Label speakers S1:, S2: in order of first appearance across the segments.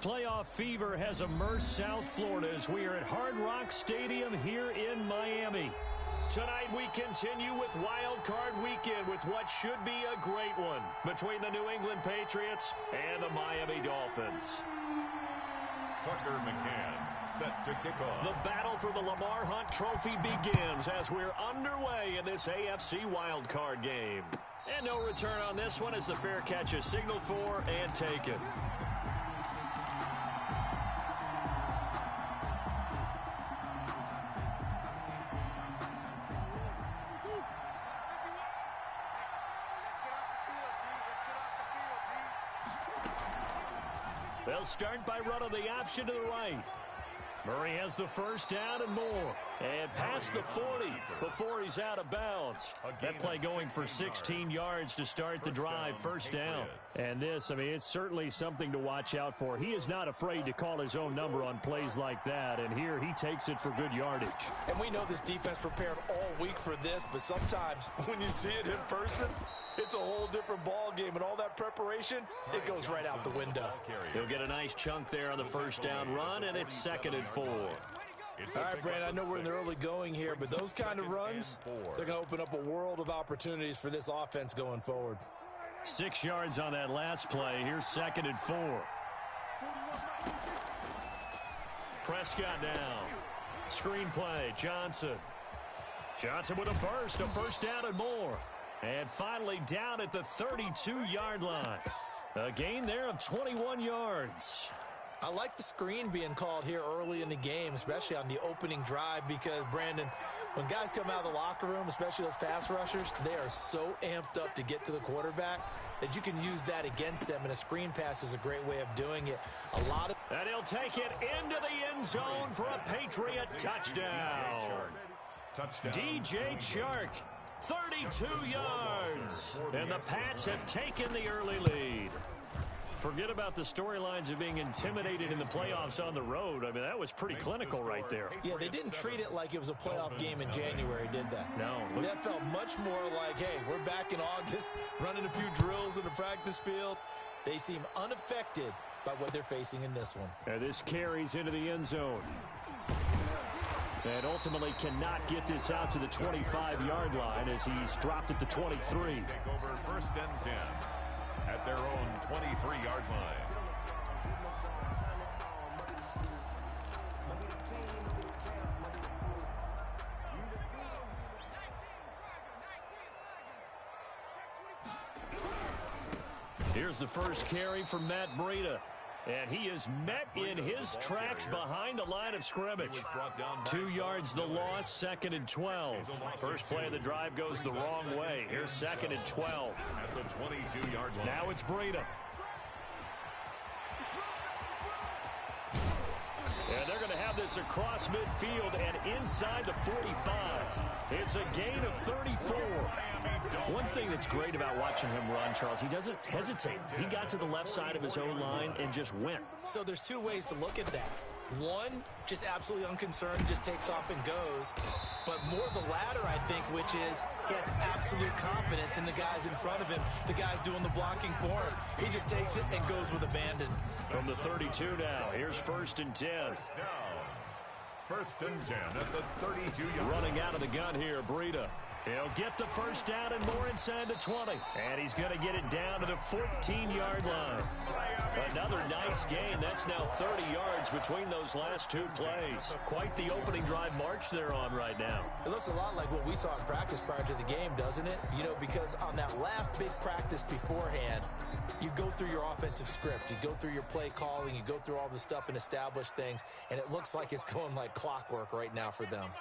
S1: Playoff fever has immersed South Florida as we are at Hard Rock Stadium here in Miami. Tonight we continue with Wild Card Weekend with what should be a great one between the New England Patriots and the Miami Dolphins.
S2: Tucker McCann set to kick off.
S1: The battle for the Lamar Hunt Trophy begins as we're underway in this AFC Wild Card game. And no return on this one as the fair catch is signaled for and taken. They'll start by running the option to the right. Murray has the first down and more. And past the 40 before he's out of bounds. That play going for 16 yards to start the drive, first down. And this, I mean, it's certainly something to watch out for. He is not afraid to call his own number on plays like that. And here he takes it for good yardage.
S3: And we know this defense prepared all week for this, but sometimes when you see it in person, it's a whole different ball game. And all that preparation, it goes right out the window.
S1: He'll get a nice chunk there on the first down run, and it's 2nd and 4.
S3: All right, Brandon, I know we're in the early going here, but those kind of runs, they're going to open up a world of opportunities for this offense going forward.
S1: 6 yards on that last play. Here's 2nd and 4. Prescott down. Screen play, Johnson. Johnson with a burst, a first down and more. And finally down at the 32-yard line. A gain there of 21 yards.
S3: I like the screen being called here early in the game, especially on the opening drive, because, Brandon, when guys come out of the locker room, especially those pass rushers, they are so amped up to get to the quarterback that you can use that against them, and a screen pass is a great way of doing it.
S1: And he'll take it into the end zone for a Patriot touchdown. DJ Chark, 32 yards. And the Pats have taken the early lead. Forget about the storylines of being intimidated in the playoffs on the road. I mean, that was pretty clinical right there.
S3: Yeah, they didn't treat it like it was a playoff game in January, did they?
S1: No.
S3: That felt much more like, hey, we're back in August, running a few drills in the practice field. They seem unaffected by what they're facing in this one.
S1: And this carries into the end zone. And ultimately cannot get this out to the 25-yard line as he's dropped at the 23.
S2: Take over 1st and 10. At their own 23-yard line.
S1: Here's the first carry for Matt Breida. And he is met in his tracks behind the line of scrimmage. 2 yards the loss, 2nd and 12. First play of the drive goes the wrong way. Here's 2nd and 12.
S2: At the 22-yard line.
S1: Now it's Breida. And they're going to have this across midfield and inside the 45. It's a gain of 34. One thing that's great about watching him run, Charles, he doesn't hesitate. He got to the left side of his own line and just went.
S3: So there's two ways to look at that. One, just absolutely unconcerned, just takes off and goes. But more the latter, I think, which is he has absolute confidence in the guys in front of him, the guys doing the blocking for him. He just takes it and goes with abandon.
S1: From the 32 now, here's 1st and 10.
S2: 1st and 10 at the 32-yard.
S1: Running out of the gun here, Breida. He'll get the first down and more inside the 20. And he's going to get it down to the 14-yard line. Another nice gain. That's now 30 yards between those last 2 plays. Quite the opening drive march they're on right now.
S3: It looks a lot like what we saw in practice prior to the game, doesn't it? You know, because on that last big practice beforehand, you go through your offensive script. You go through your play calling. You go through all the stuff and establish things. And it looks like it's going like clockwork right now for them.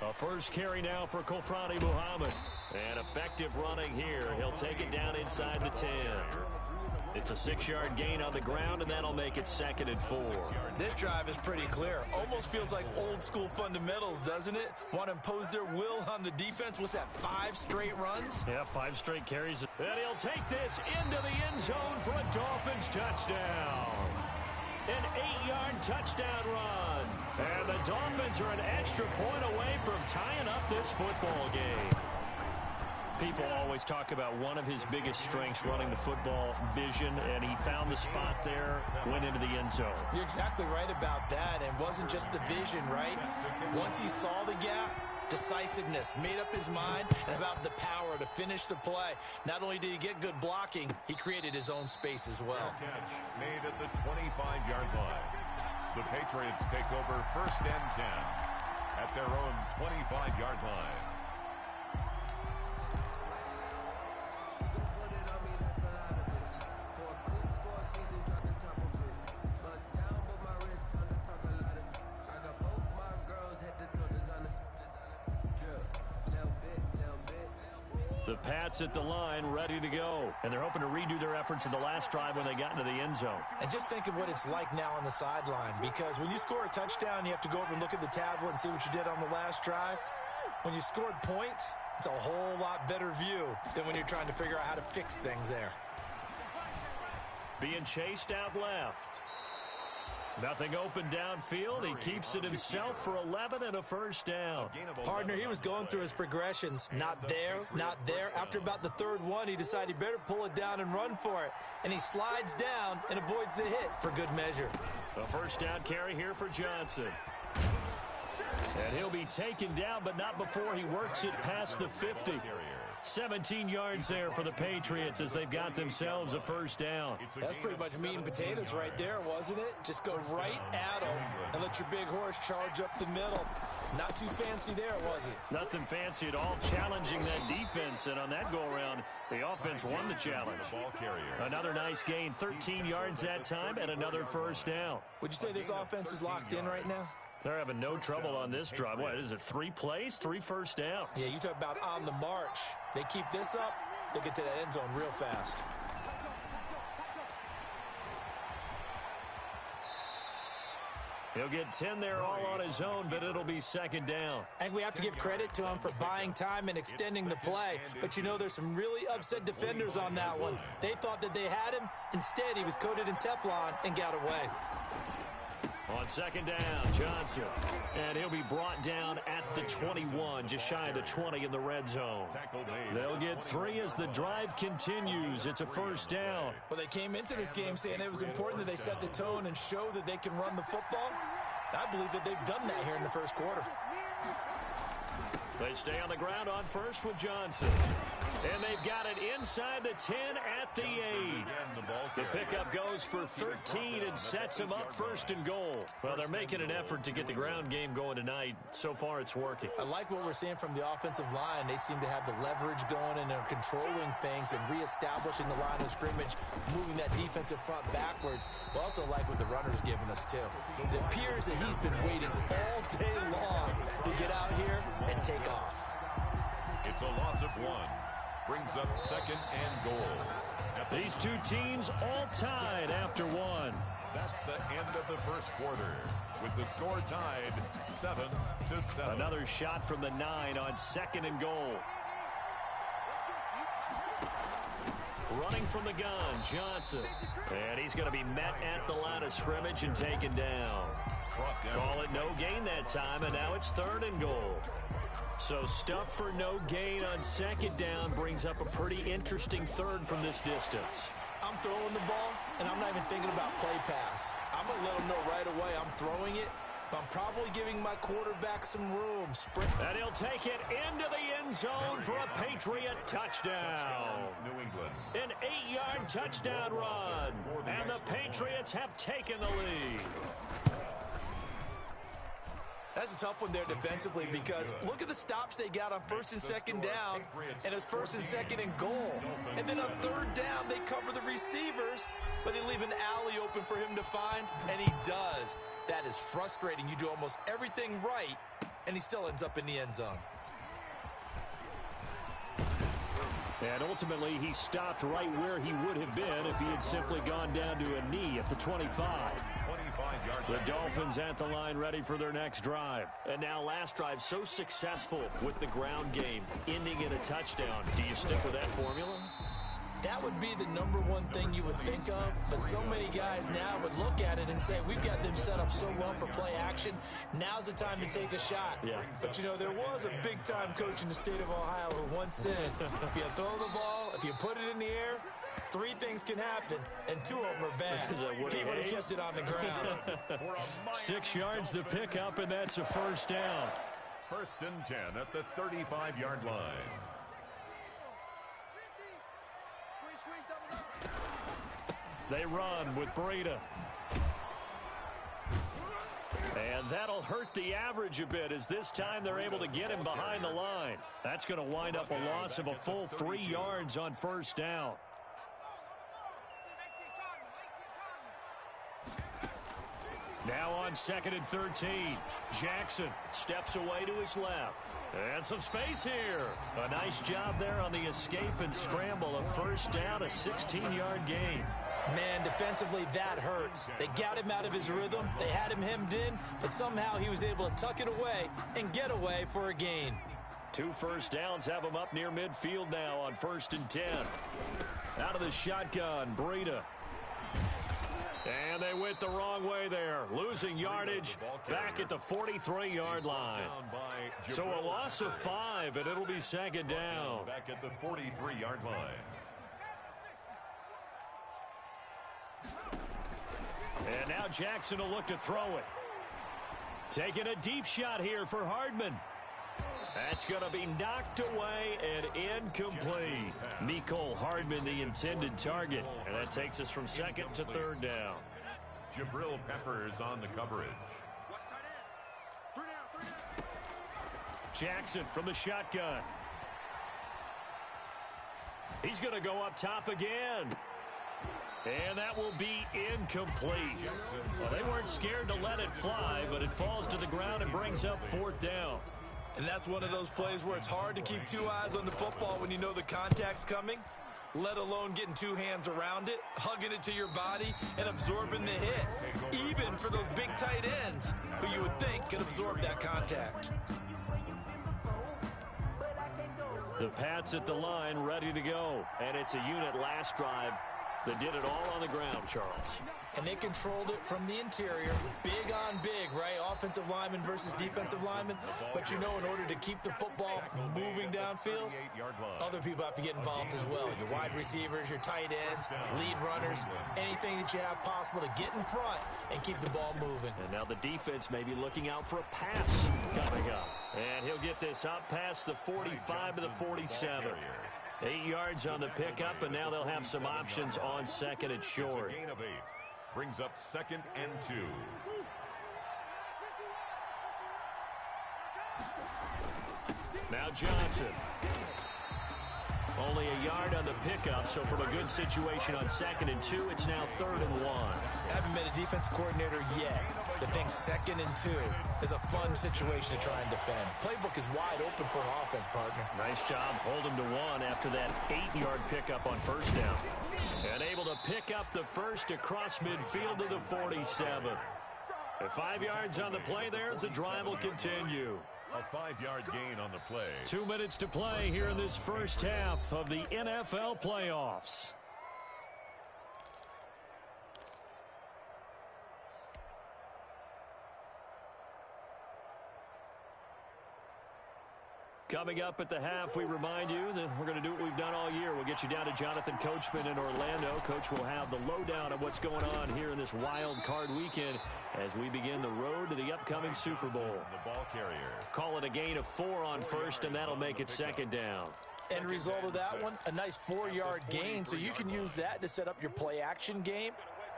S1: A first carry now for Kofrani Muhammad. And effective running here. He'll take it down inside the 10. It's a 6-yard gain on the ground, and that'll make it 2nd and 4.
S3: This drive is pretty clear. Almost feels like old school fundamentals, doesn't it? Want to impose their will on the defense. What's that, 5 straight runs?
S1: Yeah, 5 straight carries. And he'll take this into the end zone for a Dolphins touchdown. An 8-yard touchdown run. And the Dolphins are an extra point away from tying up this football game. People always talk about one of his biggest strengths, running the football, vision, and he found the spot there, went into the end zone.
S3: You're exactly right about that. It wasn't just the vision, right? Once he saw the gap, decisiveness, made up his mind, and about the power to finish the play. Not only did he get good blocking, he created his own space as well.
S2: Catch made at the 25-yard line. The Patriots take over 1st and 10 at their own 25-yard line.
S1: The Pats at the line, ready to go. And they're hoping to redo their efforts in the last drive when they got into the end zone.
S3: And just think of what it's like now on the sideline, because when you score a touchdown, you have to go over and look at the tablet and see what you did on the last drive. When you scored points, it's a whole lot better view than when you're trying to figure out how to fix things there.
S1: Being chased out left. Nothing open downfield. He keeps it himself for 11 and a first down.
S3: Partner, he was going through his progressions. Not there, not there. After about the third one, he decided he better pull it down and run for it. And he slides down and avoids the hit for good measure.
S1: A first down carry here for Johnson. And he'll be taken down, but not before he works it past the 50. 17 yards there for the Patriots as they've got themselves a first down.
S3: That's pretty much meat and potatoes right there, wasn't it? Just go right at them and let your big horse charge up the middle. Not too fancy there, was it?
S1: Nothing fancy at all, challenging that defense. And on that go-around, the offense won the challenge. Another nice gain, 13 yards that time, and another first down.
S3: Would you say this offense is locked in right now?
S1: They're having no trouble on this drive. What is it, 3 plays, 3 first downs?
S3: Yeah, you talk about on the march. They keep this up, they'll get to that end zone real fast.
S1: He'll get 10 there all on his own, but it'll be second down.
S3: And we have to give credit to him for buying time and extending the play. But you know, there's some really upset defenders on that one. They thought that they had him. Instead, he was coated in Teflon and got away.
S1: On second down, Johnson. And he'll be brought down at the 21, just shy of the 20 in the red zone. They'll get 3 as the drive continues. It's a first down.
S3: Well, they came into this game saying it was important that they set the tone and show that they can run the football. I believe that they've done that here in the first quarter.
S1: They stay on the ground on first with Johnson. And they've got it inside the 10 at the 8. The pickup goes for 13 and sets them up first and goal. Well, they're making an effort to get the ground game going tonight. So far, it's working.
S3: I like what we're seeing from the offensive line. They seem to have the leverage going, and they're controlling things and reestablishing the line of scrimmage, moving that defensive front backwards. But also like what the runner's giving us, too. It appears that he's been waiting all day long to get out here and take off.
S2: It's a loss of 1. Brings up second and goal.
S1: These two teams all tied after 1.
S2: That's the end of the first quarter, with the score tied 7-7.
S1: Another shot from the 9 on second and goal. Running from the gun, Johnson. And he's going to be met at the line of scrimmage and taken down. Call it no gain that time, and now it's third and goal. So stuff for no gain on second down brings up a pretty interesting third from this distance.
S3: I'm throwing the ball, and I'm not even thinking about play pass. I'm going to let them know right away I'm throwing it, but I'm probably giving my quarterback some room.
S1: And he'll take it into the end zone for a Patriot touchdown.
S2: New England.
S1: An 8-yard touchdown run, and the Patriots have taken the lead.
S3: That's a tough one there defensively, because look at the stops they got on first and second down, and it's first and second and goal. And then on third down, they cover the receivers, but they leave an alley open for him to find, and he does. That is frustrating. You do almost everything right, and he still ends up in the end zone.
S1: And ultimately, he stopped right where he would have been if he had simply gone down to a knee at the 25. The Dolphins at the line ready for their next drive. And now last drive so successful with the ground game, ending in a touchdown. Do you stick with that formula?
S3: That would be the number one thing you would think of, but so many guys now would look at it and say, we've got them set up so well for play action. Now's the time to take a shot.
S1: Yeah.
S3: But, you know, there was a big-time coach in the state of Ohio who once said, if you throw the ball, if you put it in the air, 3 things can happen, and 2 of them are bad. He would have kept it on the ground.
S1: 6 yards the pickup, and that's a first down.
S2: 1st and 10 at the 35-yard line.
S1: They run with Breida. And that'll hurt the average a bit, as this time they're able to get him behind the line. That's going to wind up a loss of a full 3 yards on first down. Now on 2nd and 13. Jackson steps away to his left. And some space here. A nice job there on the escape and scramble. A first down, a 16-yard gain.
S3: Man, defensively, that hurts. They got him out of his rhythm. They had him hemmed in, but somehow he was able to tuck it away and get away for a gain.
S1: 2 first downs have him up near midfield now on 1st and 10. Out of the shotgun, Breida. And they went the wrong way there, losing yardage back at the 43-yard line. So a loss of 5, and it'll be 2nd down.
S2: Back at the 43-yard line.
S1: And now Jackson will look to throw it. Taking a deep shot here for Hardman. That's going to be knocked away and incomplete. Nicole Hardman, the intended target. And that takes us from 2nd to 3rd down.
S2: Jabril Peppers on the coverage.
S1: Jackson from the shotgun. He's going to go up top again. And that will be incomplete. Well, they weren't scared to let it fly, but it falls to the ground and brings up 4th down.
S3: And that's one of those plays where it's hard to keep 2 eyes on the football when you know the contact's coming, let alone getting 2 hands around it, hugging it to your body, and absorbing the hit. Even for those big tight ends who you would think could absorb that contact.
S1: The Pats at the line ready to go. And it's a unit last drive that did it all on the ground, Charles.
S3: And they controlled it from the interior. Big on big, right? Offensive lineman versus defensive lineman. But you know, in order to keep the football moving downfield, other people have to get involved as well. Your wide receivers, your tight ends, lead runners, anything that you have possible to get in front and keep the ball moving.
S1: And now the defense may be looking out for a pass coming up. And he'll get this up past the 45 to the 47. 8 yards on the pickup, and now they'll have some options on 2nd and short.
S2: Gain of 8. Brings up 2nd and 2.
S1: Now Johnson. Only a yard on the pickup, so from a good situation on 2nd and 2, it's now 3rd and 1.
S3: Haven't met a defense coordinator yet that thinks 2nd and 2 is a fun situation to try and defend. Playbook is wide open for an offense, partner.
S1: Nice job holding to 1 after that 8-yard pickup on 1st down. And able to pick up the first across midfield to the 47. 5 yards on the play there as the drive will continue.
S2: A 5-yard gain on the play.
S1: 2 minutes to play here in this first half of the NFL playoffs. Coming up at the half, we remind you that we're going to do what we've done all year. We'll get you down to Jonathan Coachman in Orlando. Coach will have the lowdown of what's going on here in this wild card weekend as we begin the road to the upcoming Super Bowl.
S2: The ball carrier.
S1: Call it a gain of 4 on 1st, and that'll make it 2nd down.
S3: End result of that one, a nice 4-yard gain, so you can use that to set up your play-action game,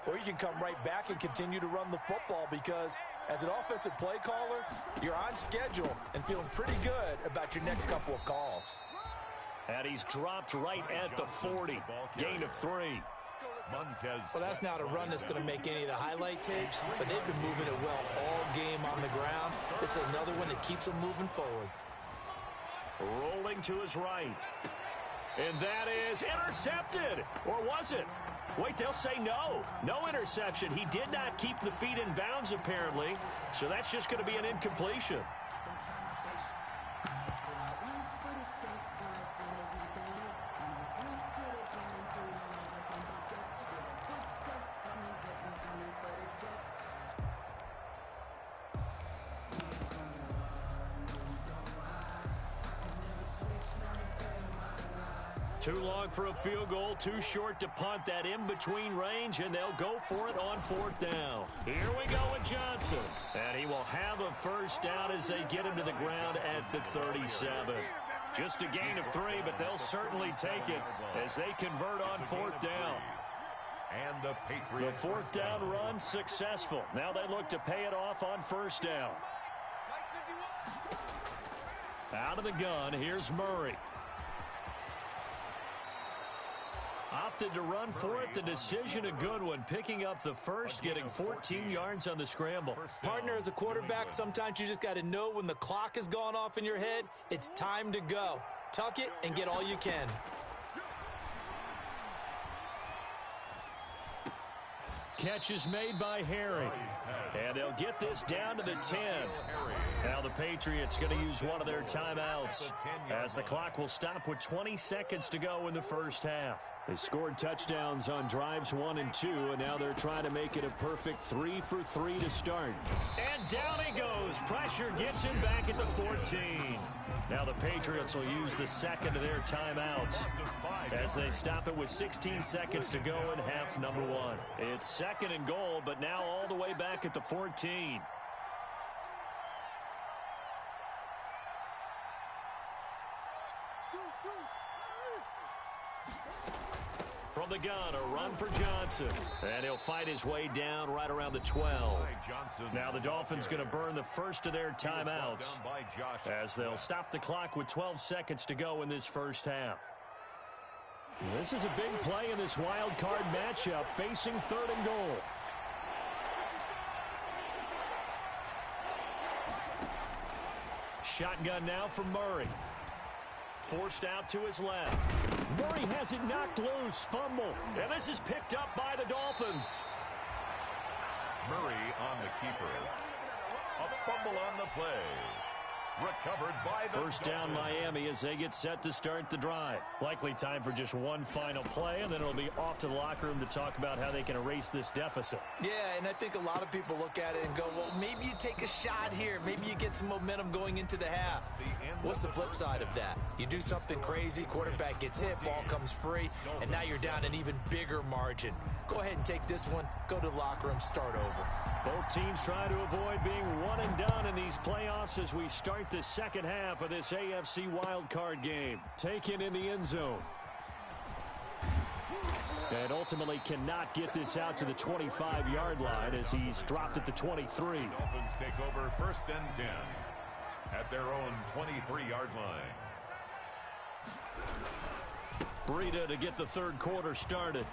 S3: or you can come right back and continue to run the football because as an offensive play caller, you're on schedule and feeling pretty good about your next couple of calls.
S1: And he's dropped right at the 40. Gain of 3.
S3: Well, that's not a run that's going to make any of the highlight tapes, but they've been moving it well all game on the ground. This is another one that keeps them moving forward.
S1: Rolling to his right. And that is intercepted. Or was it? Wait, they'll say no. No interception. He did not keep the feet in bounds, apparently. So that's just going to be an incompletion. Too long for a field goal, too short to punt. That in-between range, and they'll go for it on 4th down. Here we go with Johnson. And he will have a first down as they get him to the ground at the 37. Just a gain of 3, but they'll certainly take it as they convert on 4th down.
S2: And the Patriots.
S1: The 4th down run successful. Now they look to pay it off on 1st down. Out of the gun, here's Murray. Opted to run for it. The decision a good one. Picking up the first, getting 14 yards on the scramble.
S3: Partner, as a quarterback, sometimes you just got to know when the clock has gone off in your head, it's time to go. Tuck it and get all you can.
S1: Catch is made by Harry. And they'll get this down to the 10. Now the Patriots going to use one of their timeouts as the clock will stop with 20 seconds to go in the first half. They scored touchdowns on drives 1 and 2, and now they're trying to make it a perfect 3 for 3 to start. And down he goes. Pressure gets him back at the 14. Now the Patriots will use the second of their timeouts as they stop it with 16 seconds to go in half number 1. It's 2nd and goal, but now all the way back at the 14. From the gun, a run for Johnson. And he'll fight his way down right around the 12. Now the Dolphins going to burn the first of their timeouts as they'll stop the clock with 12 seconds to go in this first half. This is a big play in this wild card matchup facing 3rd and goal. Shotgun now from Murray. Forced out to his left. Murray has it knocked loose. Fumble. And this is picked up by the Dolphins.
S2: Murray on the keeper. A fumble on the play. Recovered by the
S1: first down Miami as they get set to start the drive. Likely time for just one final play, and then it'll be off to the locker room to talk about how they can erase this deficit.
S3: Yeah, and I think a lot of people look at it and go, well, maybe you take a shot here. Maybe you get some momentum going into the half. What's the flip side of that? You do something crazy, quarterback gets hit, ball comes free, and now you're down an even bigger margin. Go ahead and take this one, go to the locker room, start over.
S1: Both teams trying to avoid being one and done in these playoffs as we start the second half of this AFC wildcard game. Taken in the end zone. And ultimately cannot get this out to the 25-yard line as he's dropped at the 23.
S2: Dolphins take over 1st and 10 at their own 23-yard line.
S1: Breida to get the 3rd quarter started.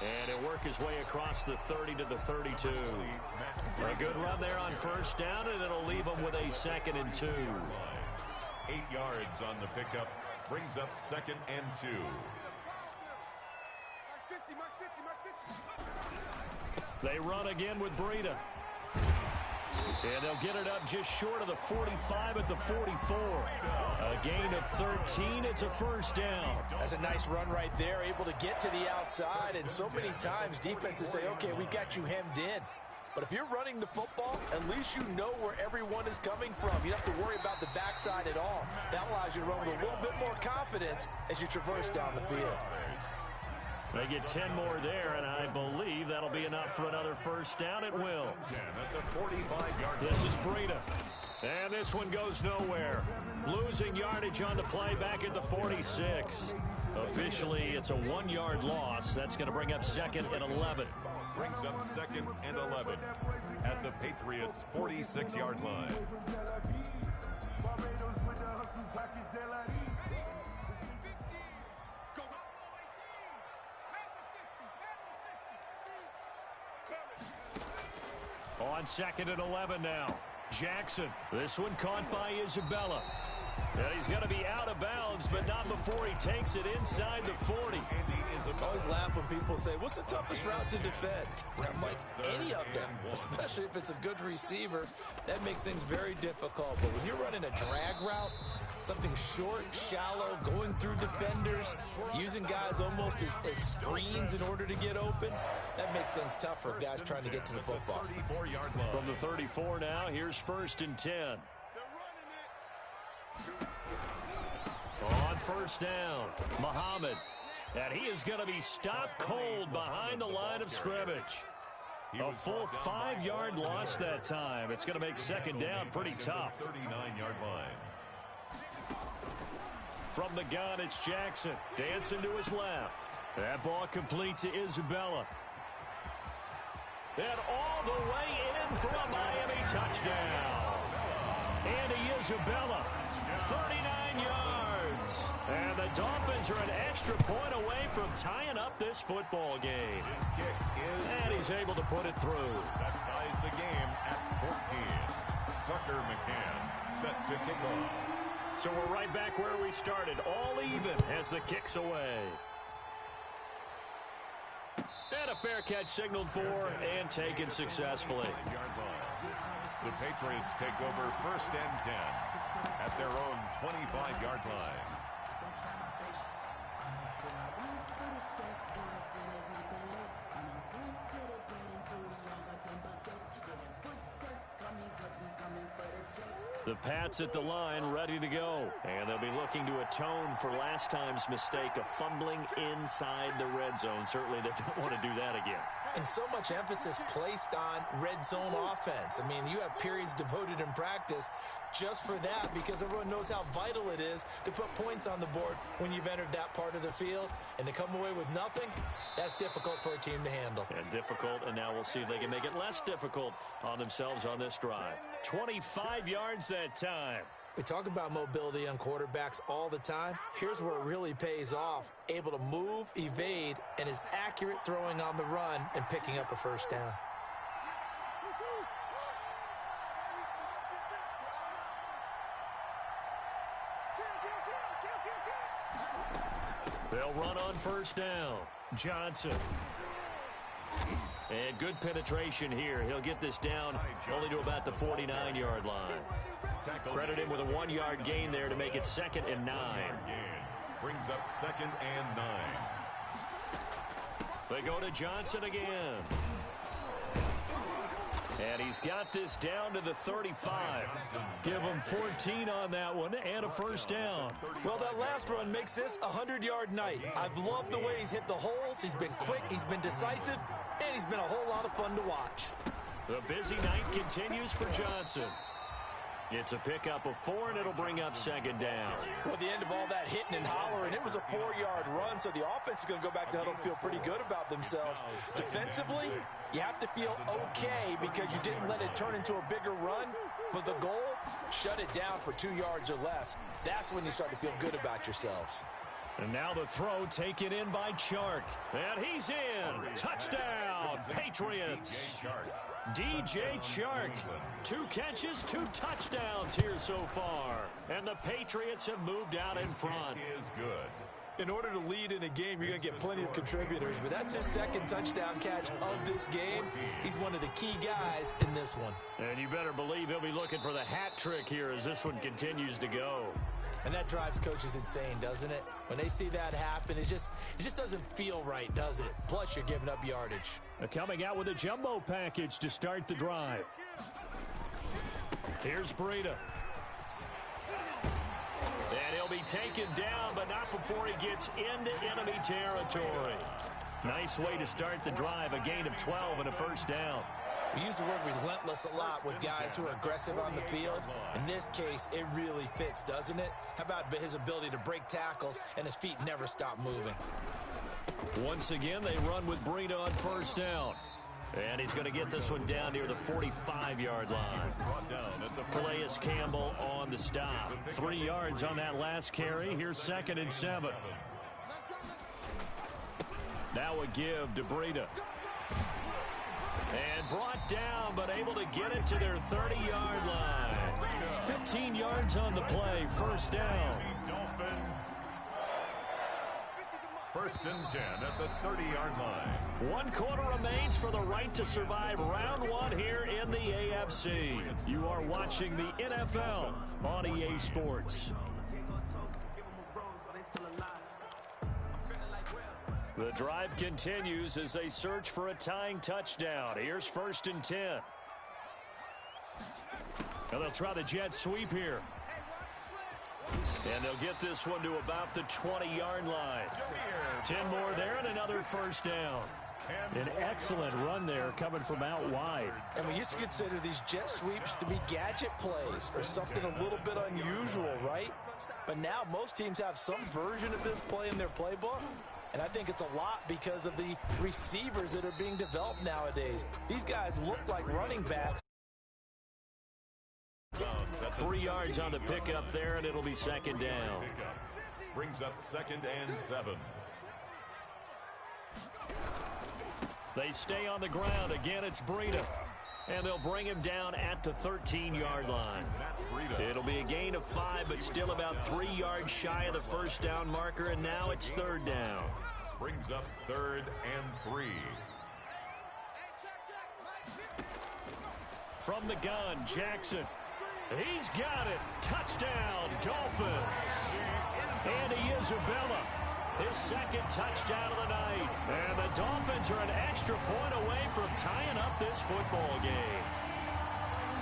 S1: And he'll work his way across the 30 to the 32. A good run there on 1st down, and it'll leave him with a 2nd and 2.
S2: 8 yards on the pickup brings up 2nd and 2.
S1: They run again with Breida. And they'll get it up just short of the 45 at the 44. A gain of 13. It's a 1st down.
S3: That's a nice run right there, able to get to the outside. And so many times defenses say, okay, we got you hemmed in. But if you're running the football, at least you know where everyone is coming from. You don't have to worry about the backside at all. That allows you to run with a little bit more confidence as you traverse down the field.
S1: They get 10 more there, and I believe that'll be enough for another 1st down. It will. This is Breida. And this one goes nowhere. Losing yardage on the play back at the 46. Officially, it's a 1-yard loss. That's going to bring up 2nd and 11.
S2: Brings up 2nd and 11 at the Patriots' 46-yard line.
S1: On 2nd and 11 now. Jackson. This one caught by Isabella. And he's going to be out of bounds, but not before he takes it inside the 40.
S3: I always laugh when people say, what's the toughest route to defend? And I'm like, any of them, especially if it's a good receiver. That makes things very difficult. But when you're running a drag route, something short, shallow, going through defenders, using guys almost as screens in order to get open, that makes things tough for guys trying to get to the football.
S1: From the 34 now, here's 1st and 10. On first down. Muhammad. And he is going to be stopped cold behind the line of scrimmage. A full 5-yard loss that time. It's going to make second down pretty tough.
S2: 39-yard line.
S1: From the gun, it's Jackson. Dancing to his left. That ball complete to Isabella. And all the way in for a Miami touchdown. Andy Isabella, 39 yards. And the Dolphins are an extra point away from tying up this football game.
S2: His kick is
S1: And he's able to put it through.
S2: That ties the game at 14. Tucker McCann set to kick off.
S1: So we're right back where we started, all even as the kick's away. And a fair catch signaled for and taken successfully.
S2: The Patriots take over first and 10 at their own 25-yard line.
S1: The Pats at the line, ready to go. And they'll be looking to atone for last time's mistake of fumbling inside the red zone. Certainly they don't want to do that again.
S3: And so much emphasis placed on red zone offense. I mean, you have periods devoted in practice just for that because everyone knows how vital it is to put points on the board when you've entered that part of the field. And to come away with nothing, that's difficult for a team to handle.
S1: And difficult, and now we'll see if they can make it less difficult on themselves on this drive. 25 yards that time.
S3: We talk about mobility on quarterbacks all the time. Here's where it really pays off. Able to move, evade, and is accurate throwing on the run and picking up a first down.
S1: They'll run on first down. Johnson. And good penetration here. He'll get this down only to about the 49-yard line. Credit him with a 1-yard gain there to make it 2nd and 9.
S2: Brings up 2nd and 9.
S1: They go to Johnson again. And he's got this down to the 35. Give him 14 on that one and a first down.
S3: Well, that last run makes this a 100-yard night. I've loved the way he's hit the holes. He's been quick, he's been decisive, and he's been a whole lot of fun to watch.
S1: The busy night continues for Johnson. It's a pickup of 4, and it'll bring up 2nd down.
S3: Well, at the end of all that hitting and hollering, it was a 4-yard run, so the offense is going to go back to huddle and feel pretty good about themselves. Defensively, you have to feel okay because you didn't let it turn into a bigger run, but the goal, shut it down for 2 yards or less. That's when you start to feel good about yourselves.
S1: And now the throw taken in by Chark. And he's in. Touchdown, Patriots. DJ Chark. 2 catches, 2 touchdowns here so far. And the Patriots have moved out in front.
S2: Is good.
S3: In order to lead in a game, you're going to get plenty of contributors, but that's his 2nd touchdown catch of this game. He's one of the key guys in this one.
S1: And you better believe he'll be looking for the hat trick here as this one continues to go.
S3: And that drives coaches insane, doesn't it? When they see that happen, it just doesn't feel right, does it? Plus, you're giving up yardage.
S1: Coming out with a jumbo package to start the drive. Here's Breida. And he'll be taken down, but not before he gets into enemy territory. Nice way to start the drive, a gain of 12 and a first down.
S3: We use the word relentless a lot with guys who are aggressive on the field. In this case, it really fits, doesn't it? How about his ability to break tackles and his feet never stop moving?
S1: Once again, they run with Breida on first down. And he's going to get this one down near the 45-yard line. Calais Campbell on the stop. 3 yards on that last carry. Here's 2nd and 7. Now a give to Breida. And brought down, but able to get it to their 30-yard line. 15 yards on the play, first down.
S2: First and 10 at the 30-yard line.
S1: 1 quarter remains for the right to survive round 1 here in the AFC. You are watching the NFL on EA Sports. The drive continues as they search for a tying touchdown. Here's 1st and 10. Now they'll try the jet sweep here. And they'll get this one to about the 20-yard line. 10 more there and another first down.
S4: An excellent run there coming from out wide.
S3: And we used to consider these jet sweeps to be gadget plays or something a little bit unusual, right? But now most teams have some version of this play in their playbook. And I think it's a lot because of the receivers that are being developed nowadays. These guys look like running backs.
S1: 3 yards on the pickup there, and it'll be second down.
S2: Brings up 2nd and 7.
S1: They stay on the ground. Again, it's Breida. And they'll bring him down at the 13-yard line. It'll be a gain of 5, but still about 3 yards shy of the first down marker, and now it's 3rd down.
S2: Brings up 3rd and 3.
S1: From the gun, Jackson. He's got it. Touchdown, Dolphins. Andy Isabella, his 2nd touchdown of the night. And the Dolphins are an extra point away from tying up this football game.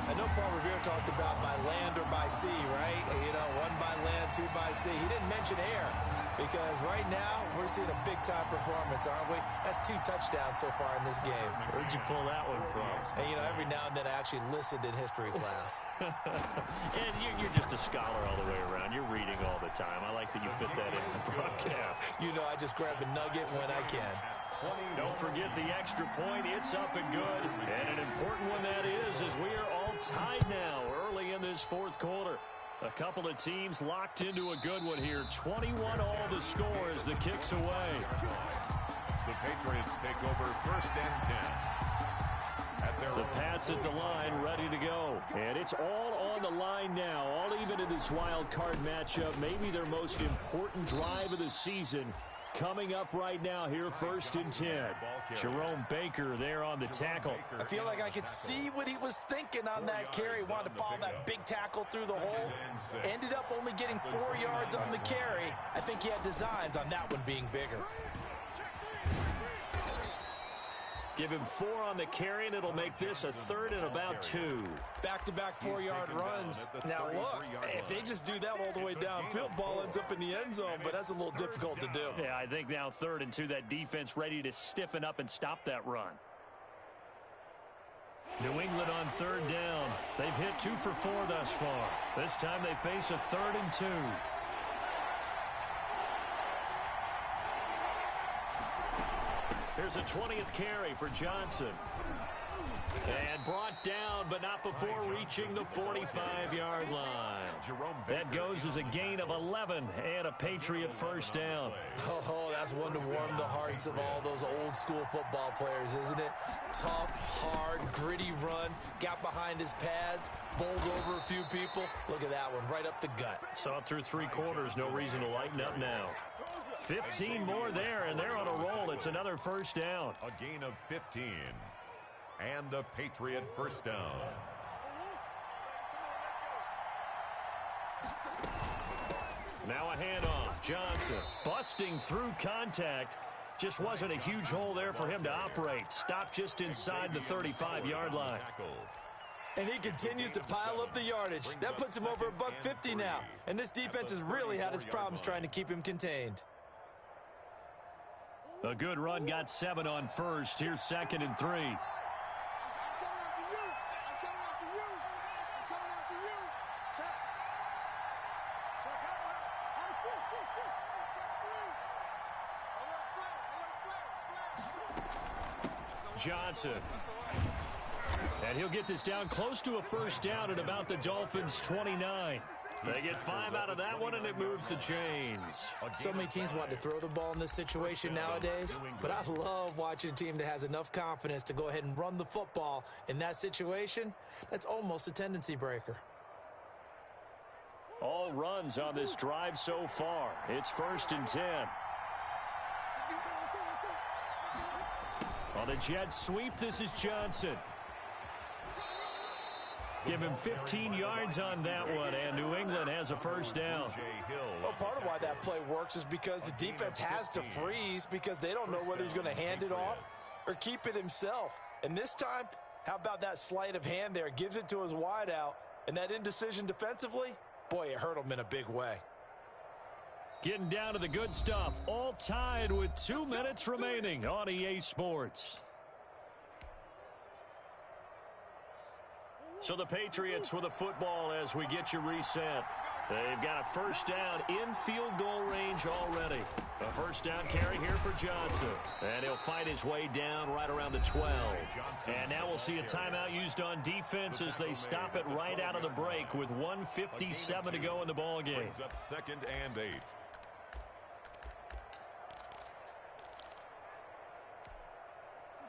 S3: I know Paul Revere talked about by land or by sea, right? You know, 1 by land, 2 by sea. He didn't mention air because right now we're seeing a big-time performance, aren't we? That's 2 touchdowns so far in this game.
S1: Where'd you pull that one from?
S3: And, you know, every now and then I actually listened in history class.
S1: And you're just a scholar all the way around. You're reading all the time. I like that you fit that in the broadcast.
S3: You know, I just grab a nugget when I can.
S1: Don't forget the extra point. It's up and good. And an important one that is, as we are all tied now early in this 4th quarter. A couple of teams locked into a good one here. 21 all the score as the kick's away.
S2: The Patriots take over 1st and 10.
S1: The Pats at the line, ready to go. And it's all on the line now, all even in this wild card matchup. Maybe their most important drive of the season coming up right now here, 1st and 10. Jerome Baker there on the tackle.
S3: I feel like I could see what he was thinking on that carry. Wanted to follow that big tackle through the hole. Ended up only getting 4 yards on the carry. I think he had designs on that one being bigger.
S1: Give him 4 on the carry, and it'll make this a 3rd and about 2.
S3: Back-to-back 4-yard runs. Now, look, if they just do that all the way downfield, ball ends up in the end zone, but that's a little difficult to do.
S1: Yeah, I think now 3rd and 2, that defense ready to stiffen up and stop that run. New England on 3rd down. They've hit 2 for 4 thus far. This time they face a 3rd and 2. Here's a 20th carry for Johnson. And brought down, but not before reaching the 45-yard line. That goes as a gain of 11 and a Patriot first down.
S3: Oh, that's one to warm the hearts of all those old-school football players, isn't it? Tough, hard, gritty run. Got behind his pads, bowled over a few people. Look at that one, right up the gut.
S1: Saw it through 3 quarters. No reason to lighten up now. 15 more there, and they're on a roll. It's another first down.
S2: A gain of 15. And a Patriot first down.
S1: Now a handoff. Johnson busting through contact. Just wasn't a huge hole there for him to operate. Stopped just inside the 35-yard line.
S3: And he continues to pile up the yardage. That puts him over $150 now. And this defense has really had its problems trying to keep him contained.
S1: A good run, got 7 on first. Here's 2nd and 3. Johnson. And he'll get this down close to a first down at about the Dolphins' 29. They get 5 out of that one, and it moves the chains.
S3: So many teams want to throw the ball in this situation nowadays, but I love watching a team that has enough confidence to go ahead and run the football. In that situation, that's almost a tendency breaker.
S1: All runs on this drive so far. It's 1st and 10. On the jet sweep, this is Johnson. Give him 15 yards on that one, and New England has a first down.
S3: Well, part of why that play works is because the defense has to freeze because they don't know whether he's going to hand it off or keep it himself. And this time, how about that sleight of hand there? Gives it to his wideout, and that indecision defensively, boy, it hurt him in a big way.
S1: Getting down to the good stuff. All tied with 2 minutes remaining on EA Sports. So the Patriots with a football as we get you reset. They've got a first down in field goal range already. A first down carry here for Johnson. And he'll fight his way down right around the 12. And now we'll see a timeout used on defense as they stop it right out of the break with 1:57 to go in the ballgame.
S2: Brings up 2nd and 8.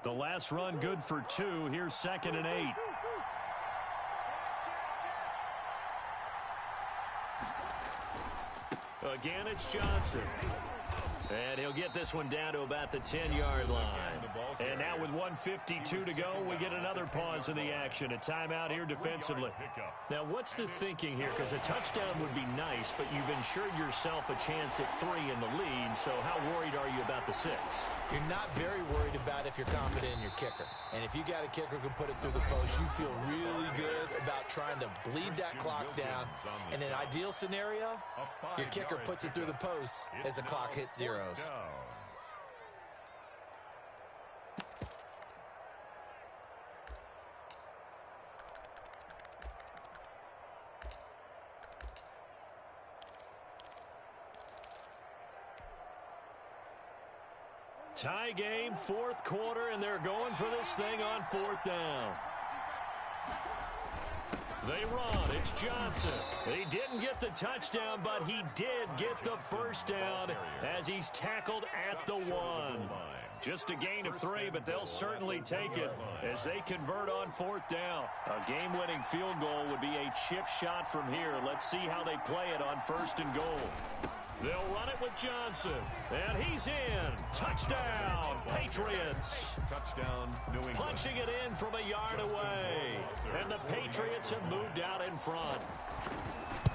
S1: The last run good for 2. Here's 2nd and 8. Again, it's Johnson. And he'll get this one down to about the 10-yard line. And now with 1:52 to go, we get another pause in the action. A timeout here defensively. Now, what's the thinking here? Because a touchdown would be nice, but you've ensured yourself a chance at 3 in the lead. So how worried are you about the 6?
S3: You're not very worried about if you're confident in your kicker. And if you got a kicker who can put it through the post, you feel really good about trying to bleed that clock down. In an ideal scenario, your kicker puts it through the post as the clock hits zeros.
S1: Tie game, 4th quarter, and they're going for this thing on 4th down. They run. It's Johnson. He didn't get the touchdown, but he did get the first down as he's tackled at the 1. Just a gain of 3, but they'll certainly take it as they convert on 4th down. A game-winning field goal would be a chip shot from here. Let's see how they play it on 1st and goal. They'll run it with Johnson, and he's in. Touchdown, Patriots.
S2: Touchdown, New England.
S1: Punching it in from a yard away, and the Patriots have moved out in front.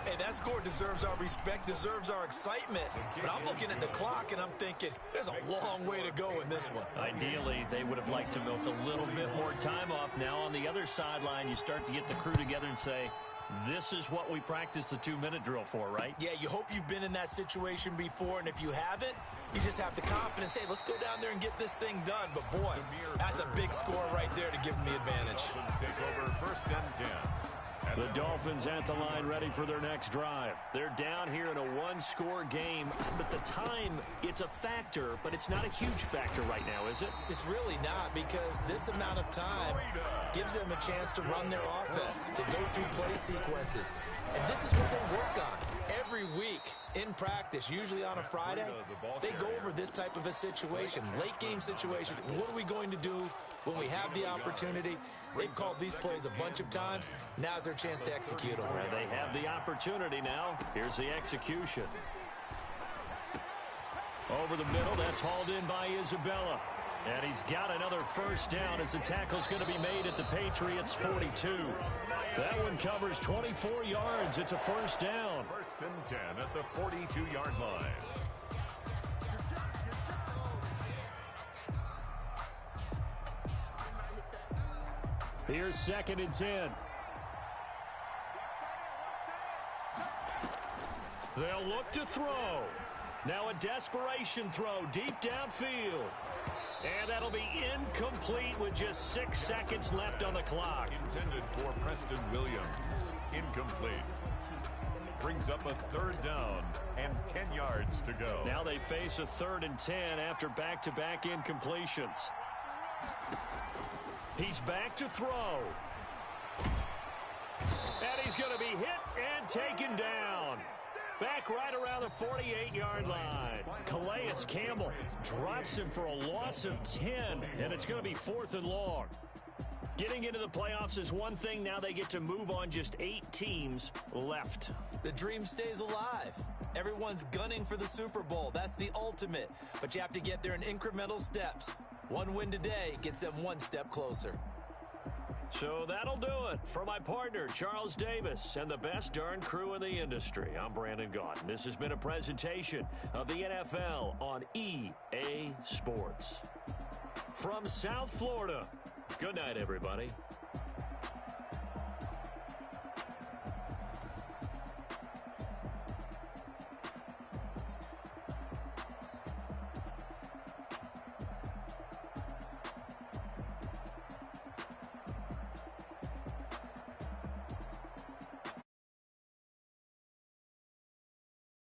S3: Hey, that score deserves our respect, deserves our excitement. But I'm looking at the clock, and I'm thinking, there's a long way to go in this one.
S1: Ideally, they would have liked to milk a little bit more time off. Now on the other sideline, you start to get the crew together and say, this is what we practiced the 2-minute drill for, right?
S3: Yeah, you hope you've been in that situation before, and if you haven't, you just have the confidence, hey, let's go down there and get this thing done. But, boy, that's a big score right there to give them the advantage.
S2: Take over 1st and 10.
S1: The Dolphins at the line ready for their next drive. They're down here in a 1-score game, but the time, it's a factor, but it's not a huge factor right now, is it?
S3: It's really not, because this amount of time gives them a chance to run their offense, to go through play sequences. And this is what they work on every week in practice, usually on a Friday. They go over this type of a situation, late game situation. What are we going to do when we have the opportunity? They've called these plays a bunch of times. Now's their chance to execute them.
S1: Well, they have the opportunity now. Here's the execution. Over the middle, that's hauled in by Isabella. And he's got another first down as the tackle's going to be made at the Patriots' 42. That one covers 24 yards. It's a first down.
S2: 1st and 10 at the 42-yard line.
S1: Here's 2nd and 10. They'll look to throw. Now a desperation throw deep downfield. And that'll be incomplete with just 6 seconds left on the clock.
S2: Intended for Preston Williams. Incomplete. Brings up a 3rd down and 10 yards to go.
S1: Now they face a 3rd and 10 after back-to-back incompletions. He's back to throw. And he's going to be hit and taken down. Back right around the 48-yard line. Calais Campbell drops him for a loss of 10, and it's going to be 4th and long. Getting into the playoffs is one thing. Now they get to move on. Just 8 teams left.
S3: The dream stays alive. Everyone's gunning for the Super Bowl. That's the ultimate. But you have to get there in incremental steps. One win today gets them one step closer.
S1: So that'll do it. For my partner, Charles Davis, and the best darn crew in the industry, I'm Brandon Gaudin. This has been a presentation of the NFL on EA Sports. From South Florida, good night, everybody.